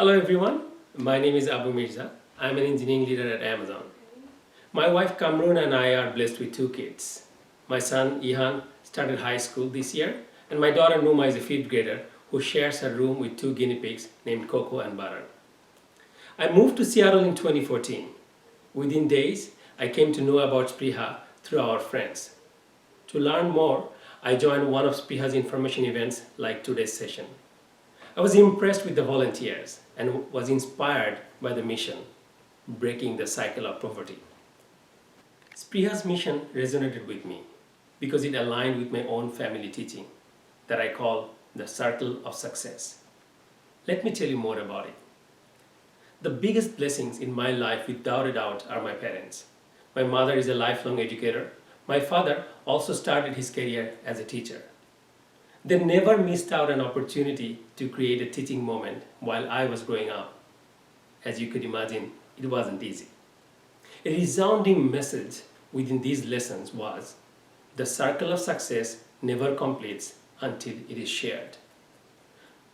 Hello everyone, my name is Abu Mirza. I'm an engineering leader at Amazon. My wife Kamrun and I are blessed with two kids. My son Ihan started high school this year, and my daughter Numa is a fifth grader who shares her room with two guinea pigs named Coco and Butter. I moved to Seattle in 2014. Within days, I came to know about Spreeha through our friends. To learn more, I joined one of Spreeha's information events like today's session. I was impressed with the volunteers and was inspired by the mission, breaking the cycle of poverty. Spreeha's mission resonated with me because it aligned with my own family teaching that I call the circle of success. Let me tell you more about it. The biggest blessings in my life without a doubt are my parents. My mother is a lifelong educator. My father also started his career as a teacher. They never missed out an opportunity to create a teaching moment while I was growing up. As you could imagine, it wasn't easy. A resounding message within these lessons was, the circle of success never completes until it is shared.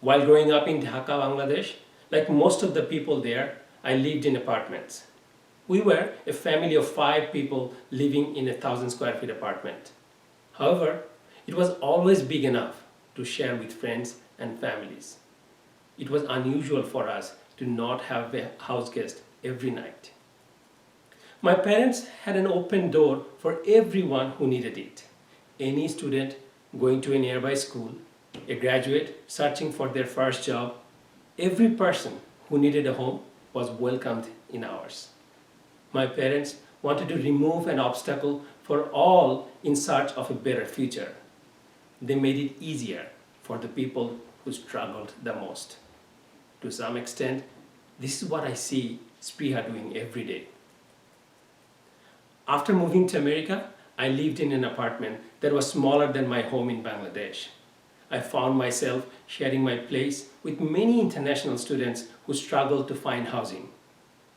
While growing up in Dhaka, Bangladesh, like most of the people there, I lived in apartments. We were a family of 5 people living in a 1,000 square feet apartment. However, it was always big enough to share with friends and families. It was unusual for us to not have a house guest every night. My parents had an open door for everyone who needed it. Any student going to a nearby school, a graduate searching for their first job, every person who needed a home was welcomed in ours. My parents wanted to remove an obstacle for all in search of a better future. They made it easier for the people who struggled the most. To some extent, this is what I see Spreeha doing every day. After moving to America, I lived in an apartment that was smaller than my home in Bangladesh. I found myself sharing my place with many international students who struggled to find housing.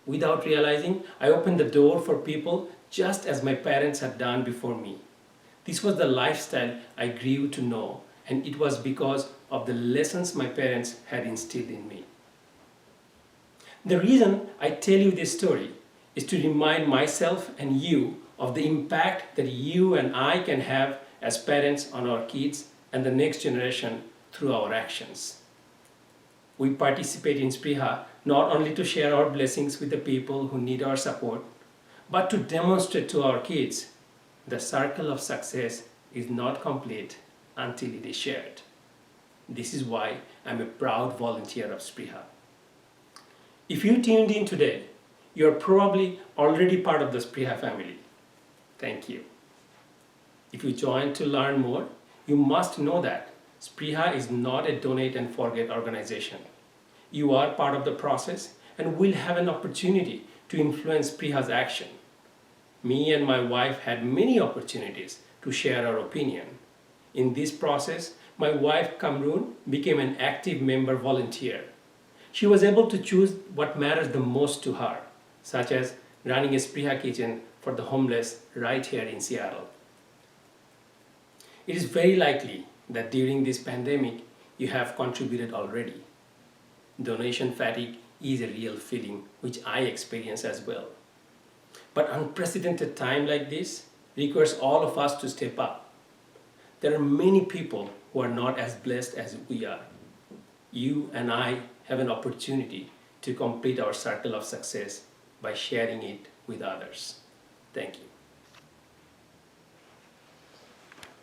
Without realizing, I opened the door for people just as my parents had done before me. This was the lifestyle I grew to know, and it was because of the lessons my parents had instilled in me. The reason I tell you this story is to remind myself and you of the impact that you and I can have as parents on our kids and the next generation through our actions. We participate in Spreeha not only to share our blessings with the people who need our support, but to demonstrate to our kids the circle of success is not complete until it is shared. This is why I'm a proud volunteer of Spreeha. If you tuned in today, you're probably already part of the Spreeha family. Thank you. If you joined to learn more, you must know that Spreeha is not a donate and forget organization. You are part of the process and will have an opportunity to influence Spreeha's action. Me and my wife had many opportunities to share our opinion. In this process, my wife Kamrun became an active member volunteer. She was able to choose what matters the most to her, such as running a Spreeha kitchen for the homeless right here in Seattle. It is very likely that during this pandemic, you have contributed already. Donation fatigue is a real feeling which I experience as well. But unprecedented time like this requires all of us to step up. There are many people who are not as blessed as we are. You and I have an opportunity to complete our circle of success by sharing it with others. Thank you.